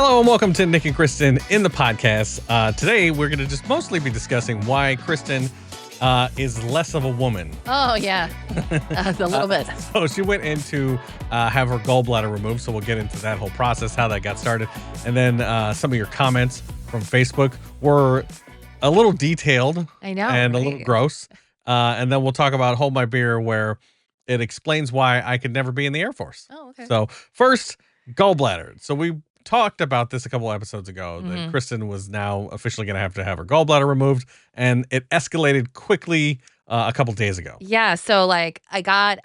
Hello and welcome to Nick and Kristen in the podcast. Today we're going to just mostly be discussing why Kristen is less of a woman. Oh, yeah. A little bit. So she went in to have her gallbladder removed. So we'll get into that whole process, how that got started. And then some of your comments from Facebook were a little detailed. I know. And right? a little gross. And then we'll talk about Hold My Beer, where it explains why I could never be in the Air Force. Oh, okay. So first, gallbladder. So we talked about this a couple episodes ago, that Kristen was now officially going to have her gallbladder removed, and it escalated quickly a couple days ago. Yeah. So, like, I got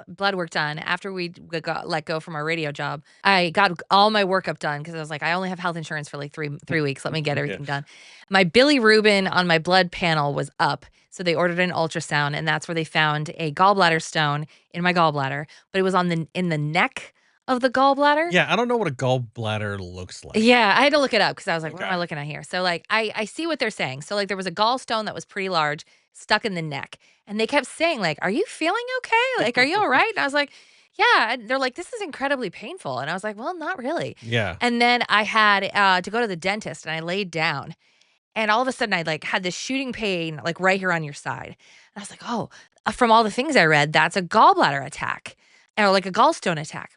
blood work done after we got let go from our radio job. I got all my workup done because I was like, I only have health insurance for like three weeks. Let me get everything done. My bilirubin on my blood panel was up. So they ordered an ultrasound, and that's where they found a gallbladder stone in my gallbladder, but it was in the neck of the gallbladder. Yeah, I don't know what a gallbladder looks like. Yeah, I had to look it up because I was like, what am I looking at here? So, like, I see what they're saying. So, like, there was a gallstone that was pretty large stuck in the neck. And they kept saying, like, are you feeling okay? Like, are you all right? And I was like, yeah. And they're like, this is incredibly painful. And I was like, well, not really. Yeah. And then I had to go to the dentist, and I laid down. And all of a sudden, I, like, had this shooting pain, like, right here on your side. And I was like, oh, from all the things I read, that's a gallbladder attack, or like a gallstone attack.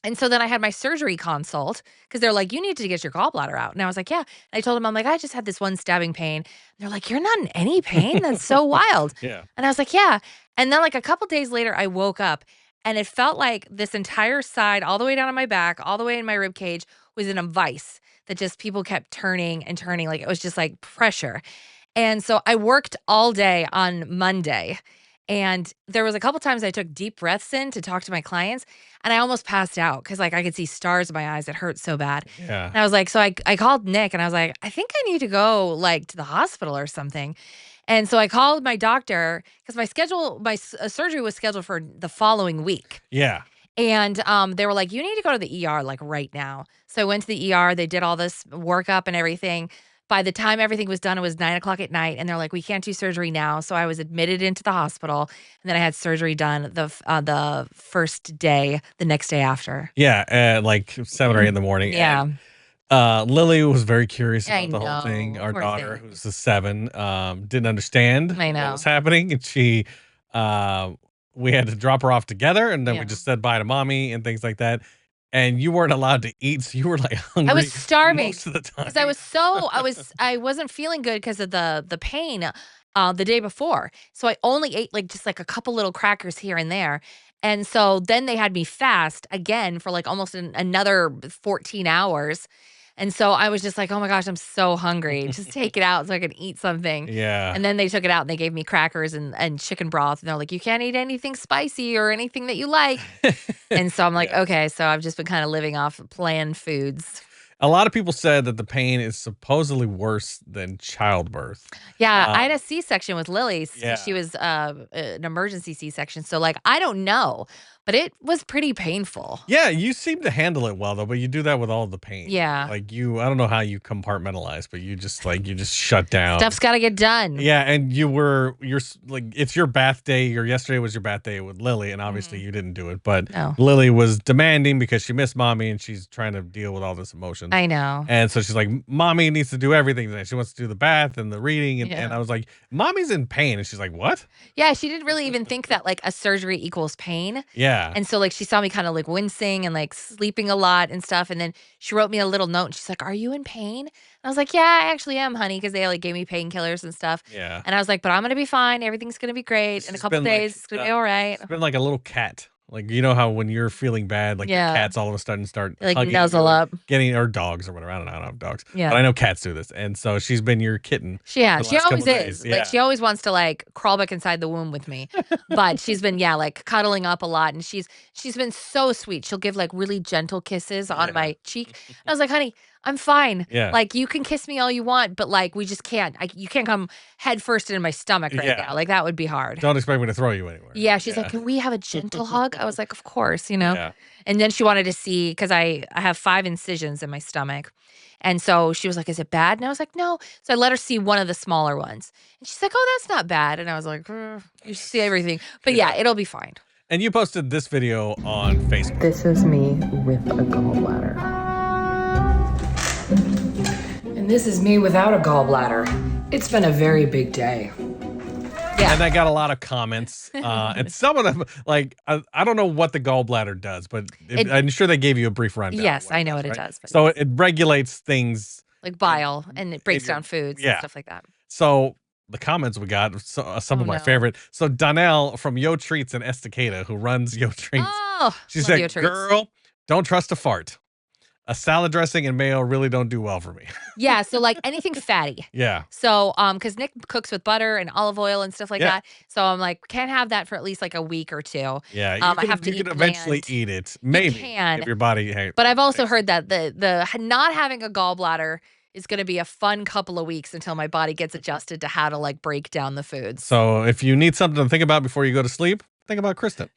And so then I had my surgery consult because they're like, you need to get your gallbladder out. And I was like, yeah. And I told them, I'm like, I just had this one stabbing pain. And they're like, you're not in any pain? That's so wild. Yeah. And I was like, yeah. And then like a couple days later, I woke up and it felt like this entire side, all the way down on my back, all the way in my rib cage, was in a vice that just people kept turning and turning. Like it was just like pressure. And so I worked all day on Monday. And there was a couple times I took deep breaths in to talk to my clients, and I almost passed out because like I could see stars in my eyes. It hurt so bad. Yeah. And I was like, so I called Nick, and I was like, I think I need to go like to the hospital or something. And so I called my doctor because my surgery was scheduled for the following week. Yeah. And they were like, you need to go to the ER like right now. So I went to the ER. They did all this workup and everything. By the time everything was done, it was 9:00 at night, and they're like, we can't do surgery now. So I was admitted into the hospital, and then I had surgery done the first day, the next day after. Yeah. At like 7 or 8 in the morning. Yeah. And, Lily was very curious about the whole know. thing. Our Poor daughter, thing. who's a 7, didn't understand I know. what was happening. And she, we had to drop her off together, and then we Yeah. just said bye to mommy and things like that. And you weren't allowed to eat, so you were like hungry. I was starving most of the time. because I wasn't feeling good because of the pain the day before. So I only ate like just like a couple little crackers here and there. And so then they had me fast again for like almost another 14 hours. And so I was just like, oh my gosh, I'm so hungry. Just take it out so I can eat something. Yeah. And then they took it out and they gave me crackers and chicken broth. And they're like, you can't eat anything spicy or anything that you like. And so I'm like, Yeah. okay. So I've just been kind of living off bland foods. A lot of people said that the pain is supposedly worse than childbirth. Yeah, I had a C-section with Lily. Yeah. She was an emergency C-section. So, like, I don't know, but it was pretty painful. Yeah, you seem to handle it well though, but you do that with all the pain. Yeah. Like I don't know how you compartmentalize, but you just shut down. Stuff's got to get done. Yeah, and you're like, it's your bath day. Yesterday was your bath day with Lily, and obviously you didn't do it, but No. Lily was demanding because she missed mommy and she's trying to deal with all this emotion. I know. And so she's like, mommy needs to do everything today. She wants to do the bath and the reading. And, Yeah. and I was like, mommy's in pain. And she's like, what? Yeah, she didn't really even think that, like, a surgery equals pain. Yeah. And so, like, she saw me kind of, like, wincing and, like, sleeping a lot and stuff. And then she wrote me a little note, and she's like, are you in pain? And I was like, yeah, I actually am, honey, because they, like, gave me painkillers and stuff. Yeah. And I was like, but I'm going to be fine. Everything's going to be great. In a She's couple been, like, days, it's going to be all right. It's been like a little cat. Like, you know how when you're feeling bad, like Yeah. the cats all of a sudden start Like, hugging nuzzle you, up. getting, or dogs or whatever. I don't have dogs. Yeah. But I know cats do this. And so she's been your kitten. Yeah, for the she last always couple is. days. Like, Yeah. she always wants to, like, crawl back inside the womb with me. But she's been, yeah, like, cuddling up a lot. And she's been so sweet. She'll give, like, really gentle kisses on my cheek. And I was like, honey, I'm fine. Yeah. Like, you can kiss me all you want, but, like, we just can't. You can't come head first in my stomach right Yeah. now. Like, that would be hard. Don't expect me to throw you anywhere. Yeah, she's like, can we have a gentle hug? I was like, of course, you know? Yeah. And then she wanted to see, because I have 5 incisions in my stomach. And so she was like, is it bad? And I was like, no. So I let her see one of the smaller ones. And she's like, oh, that's not bad. And I was like, you see everything. But yeah, it'll be fine. And you posted this video on Facebook. This is me with a gallbladder. And this is me without a gallbladder. It's been a very big day. Yeah. And I got a lot of comments. And some of them, like, I don't know what the gallbladder does, but I'm sure they gave you a brief rundown. Yes, I know what it does. But so it regulates things like bile, and it breaks down foods and stuff like that. So the comments we got, some of my favorite. So Donnell from Yo Treats in Estacada, who runs Yo Treats, she said, "Girl, don't trust a fart. A salad dressing and mayo really don't do well for me." Yeah, so like anything fatty. Yeah. So because Nick cooks with butter and olive oil and stuff like that, so I'm like, can't have that for at least like a week or two. Yeah, I have to you can eventually eat it, maybe if your body. But I've also heard that the not having a gallbladder is going to be a fun couple of weeks until my body gets adjusted to how to like break down the foods. So if you need something to think about before you go to sleep, think about Kristen.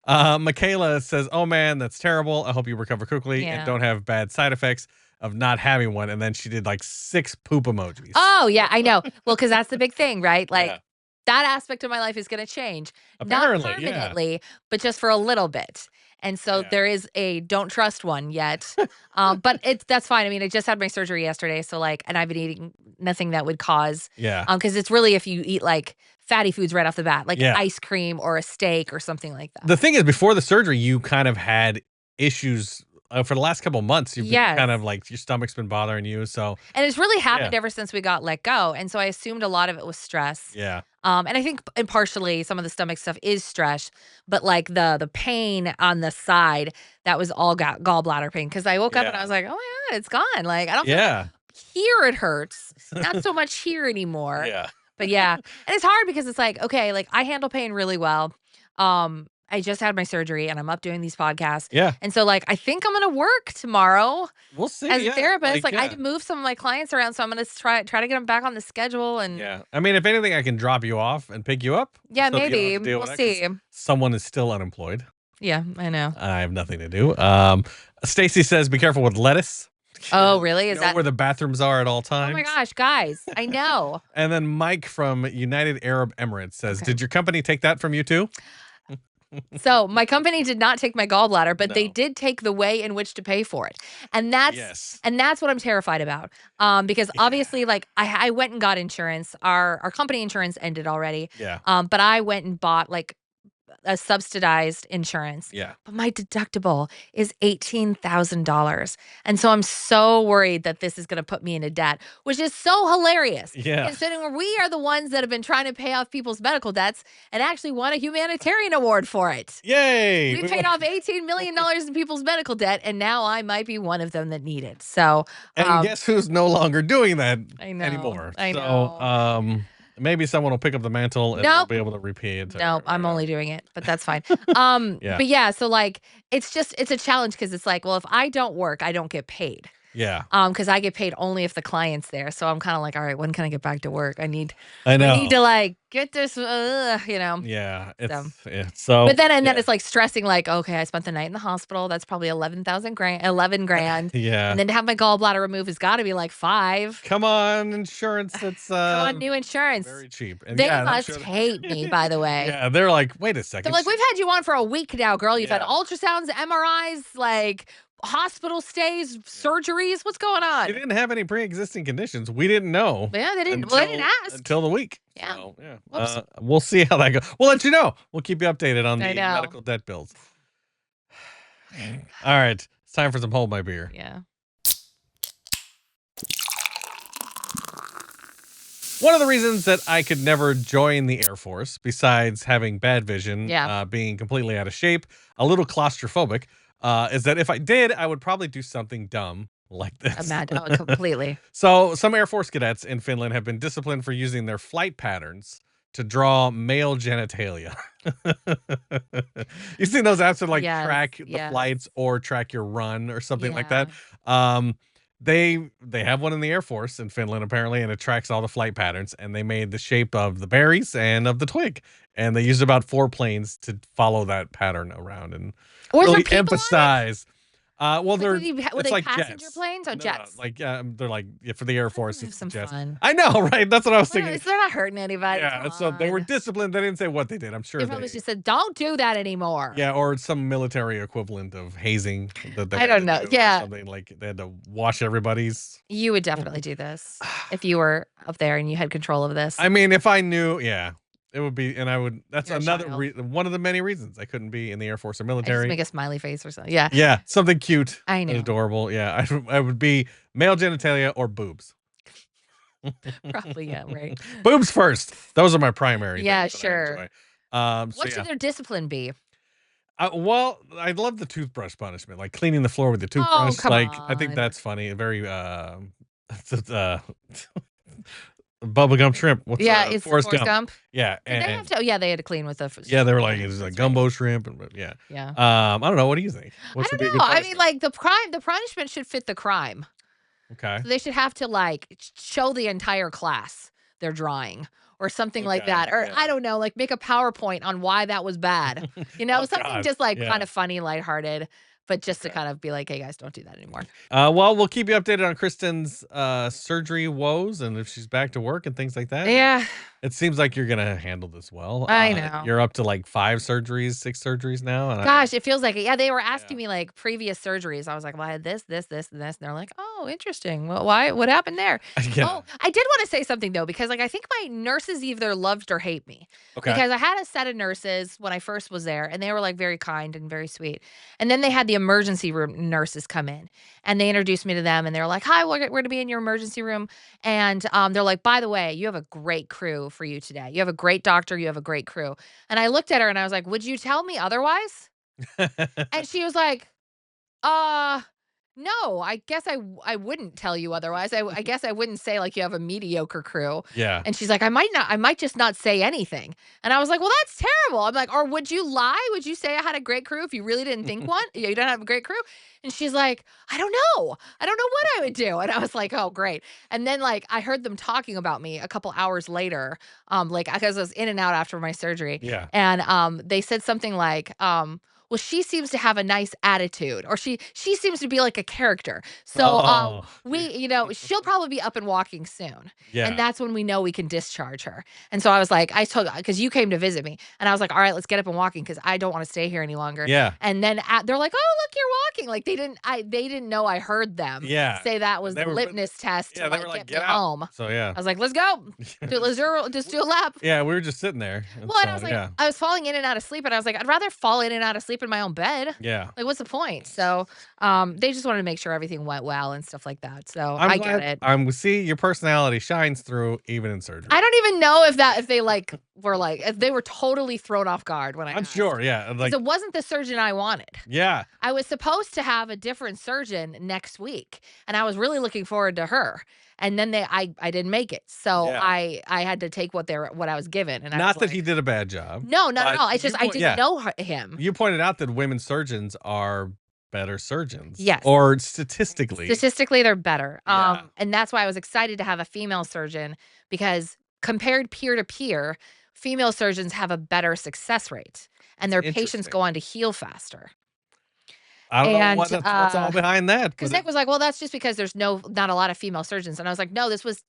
Michaela says, "Oh man, that's terrible. I hope you recover quickly and don't have bad side effects of not having one." And then she did like 6 poop emojis. Oh yeah, I know. Well, because that's the big thing, right? Like that aspect of my life is going to change. Apparently, not permanently, but just for a little bit. And so there is a don't trust one yet. But that's fine. I mean, I just had my surgery yesterday. So like, and I've been eating nothing that would cause. Because it's really if you eat like fatty foods right off the bat, like ice cream or a steak or something like that. The thing is, before the surgery, you kind of had issues for the last couple of months. You've been kind of like your stomach's been bothering you. So, and it's really happened ever since we got let go. And so I assumed a lot of it was stress. Yeah. And I think and partially some of the stomach stuff is stress, but like the pain on the side, that was all gallbladder pain. Cause I woke up and I was like, oh my God, it's gone. Like I don't feel here it hurts. Not so much here anymore. But and it's hard because it's like, okay, like I handle pain really well. I just had my surgery and I'm up doing these podcasts. And so like I think I'm gonna work tomorrow. We'll see. As a therapist. Like I can move some of my clients around. So I'm gonna try to get them back on the schedule. And I mean, if anything, I can drop you off and pick you up. Yeah, so maybe. We'll see. Someone is still unemployed. Yeah, I know. I have nothing to do. Stacy says, be careful with lettuce. Oh, really? Is that where the bathrooms are at all times? Oh my gosh, guys, I know. And then Mike from United Arab Emirates says, did your company take that from you too? So my company did not take my gallbladder, but they did take the way in which to pay for it. And that's what I'm terrified about. Because obviously like I went and got insurance. Our company insurance ended already. But I went and bought like a subsidized insurance. But my deductible is $18,000. And so I'm so worried that this is going to put me into debt, which is so hilarious. Considering we are the ones that have been trying to pay off people's medical debts and actually won a humanitarian award for it. Yay! We paid off $18 million in people's medical debt, and now I might be one of them that need it. So, and guess who's no longer doing that anymore? I know. Maybe someone will pick up the mantle and we'll be able to repay it. No, I'm only doing it, but that's fine. But yeah, so like, it's a challenge because it's like, well, if I don't work, I don't get paid. Because I get paid only if the client's there. So I'm kind of like, all right, when can I get back to work? I need to like get this, you know. So, but then it's like stressing, like, okay, I spent the night in the hospital. That's probably 11 grand. And then to have my gallbladder removed has got to be like $5,000. Come on, insurance. It's come on, new insurance. Very cheap. And they must hate me, by the way. They're like, wait a second. They're like, we've had you on for a week now, girl. You've had ultrasounds, MRIs, like hospital stays, surgeries. What's going on? They didn't have any pre-existing conditions. We didn't know. Yeah, they didn't. They didn't ask until the week. Yeah. So, we'll see how that goes. We'll let you know. We'll keep you updated on the medical debt bills. All right, it's time for some Hold My Beer. Yeah. One of the reasons that I could never join the Air Force, besides having bad vision, being completely out of shape, a little claustrophobic, is that if I did, I would probably do something dumb like this. Completely. So some Air Force cadets in Finland have been disciplined for using their flight patterns to draw male genitalia. You seen those apps that like track the flights or track your run or something like that? They have one in the Air Force in Finland apparently, and it tracks all the flight patterns. And they made the shape of the berries and of the twig, and they used about 4 planes to follow that pattern around and really emphasize. Well, Like, they're were it's they like passenger jets. planes? Oh, No, jets. like they're like for the Air Force, Have it's some jets. fun. I know, right? That's what I was Well, thinking. they're not hurting anybody. Yeah, Come so they were on. disciplined. They didn't say what they did. I'm sure They probably just said, "Don't do that anymore." yeah, or some military equivalent of hazing that they I had don't to know. do, or Yeah, something like they had to wash everybody's. you would definitely do this if you were up there and you had control of this. I mean, if I knew, yeah, it would be, and I would. That's You're a another child. one of the many reasons I couldn't be in the Air Force or I just military. make a smiley face or something. Yeah, Yeah, something cute I and know. adorable. Yeah, I would be male genitalia or boobs. Probably, yeah, right. Boobs first. Those are my primary. Yeah, things that I sure. enjoy. So What yeah. should their discipline be? Well, I love the toothbrush punishment, like cleaning the floor with the Oh, toothbrush. come Like, I think on. that's funny. Very bubblegum shrimp. What's Yeah, it's Forrest Forrest Gump? Gump. Yeah, Did they have to? Oh, yeah, they had to clean with the. yeah, they were like it's like that's right. gumbo shrimp, and yeah. Yeah. I don't know. What do you think? What I should don't be a good know. I mean, punishment? like the punishment should fit the crime. Okay. So they should have to like show the entire class their drawing or something like Okay, that. Or yeah. I don't know, like make a PowerPoint on why that was bad. You know, Oh, something God, just like yeah. kind of funny, lighthearted, but just to Okay. kind of be like, hey guys, don't do that anymore. Well, we'll keep you updated on Kristen's surgery woes and if she's back to work and things like that. Yeah. It seems like you're gonna handle this well. I know. You're up to like 5 surgeries, 6 surgeries now. And Gosh, it feels like it. Yeah, they were asking Yeah. me like previous surgeries. I was like, well, I had this, this, this, and this. And they're like, oh, interesting. Well, why? What happened there? yeah. Oh, I did want to say something though, because like I think my nurses either loved or hate me. Okay. Because I had a set of nurses when I first was there, and they were like very kind and very sweet. And then they had the emergency room nurses come in, and they introduced me to them, and they were like, "Hi, we're going to be in your emergency room." And they're like, "By the way, you have a great crew for you today. You have a great doctor. You have a great crew." And I looked at her and I was like, "Would you tell me otherwise?" And she was like, "Uh." No, I guess I wouldn't tell you otherwise. I guess I wouldn't say like you have a mediocre crew. yeah. And she's like, I might just not say anything. And I was like, well, that's terrible. I'm like, or would you lie? Would you say I had a great crew if you really didn't think one? Yeah, you don't have a great crew? And she's like, I don't know. I don't know what I would do. And I was like, oh, great. And then like I heard them talking about me a couple hours later, like because I was in and out after my surgery. Yeah. And they said something like, well, she seems to have a nice attitude, or she seems to be like a character. So Oh. she'll probably be up and walking soon. Yeah. And that's when we know we can discharge her. And so I was like, I told, because you came to visit me, and I was like, all right, let's get up and walking because I don't want to stay here any longer. Yeah. And then they're like, oh, look, you're walking. Like they didn't know I heard them. Yeah. Say that was They the were- litmus test Yeah, to they like, were like, get me "Get out." home. So yeah. I was like, let's go. Just do a lap. Yeah, we were just sitting there. And Well, and so, I was like, yeah. I was falling in and out of sleep, and I was like, I'd rather fall in and out of sleep in my own bed. Yeah. Like, what's the point? So, they just wanted to make sure everything went well and stuff like that. So I'm I glad, get it. see your personality shines through even in surgery. I don't even know if they like were like if they were totally thrown off guard when I I'm asked. sure. Yeah. 'Cause Like, it wasn't the surgeon I wanted. yeah. I was supposed to have a different surgeon next week, and I was really looking forward to her. And then I didn't make it, so Yeah. I had to take what I was given. And I Not was that like, he did a bad job. No, not at but all. It's you just I point- didn't yeah. know him. You pointed out that women surgeons are better surgeons. Yes. Or statistically. Statistically, they're better. Yeah. And that's why I was excited to have a female surgeon, because compared peer to peer, female surgeons have a better success rate, and their patients Interesting. go on to heal faster. I don't know and, what's all behind that. Because but Nick was like, "Well, that's just because there's not a lot of female surgeons," and I was like, "No, this was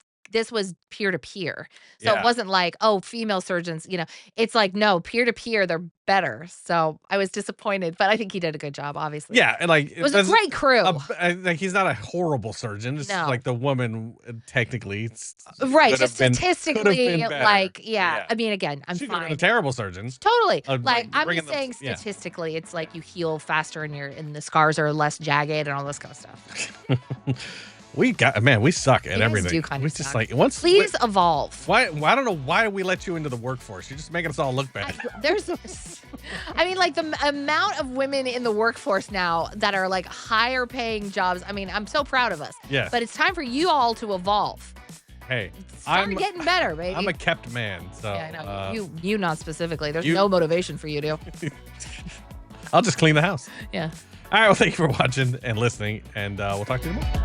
peer to peer, so Yeah. it wasn't like, oh, female surgeons, it's like no, peer to peer, they're better." So I was disappointed, but I think he did a good job. Obviously, Yeah, and like it was a great crew. like he's not a horrible surgeon. It's No. like the woman technically, Right, could just have been statistically, better. like, Yeah. I mean, again, I'm she could have been a fine. terrible surgeon. Totally. like, Like, I'm bringing just them- saying yeah. statistically, it's like you heal faster and the scars are less jagged and all this kind of stuff. We suck at You guys everything. do kinda we just suck. like once. Please evolve. Why? I don't know why we let you into the workforce. You're just making us all look bad. I mean, like the amount of women in the workforce now that are like higher paying jobs. I mean, I'm so proud of us. Yes. But it's time for you all to evolve. Hey, Start getting better, baby. I'm a kept man, so yeah, I know. You not specifically. There's you- no motivation for you to. I'll just clean the house. Yeah. All right. Well, thank you for watching and listening, and we'll talk to you tomorrow.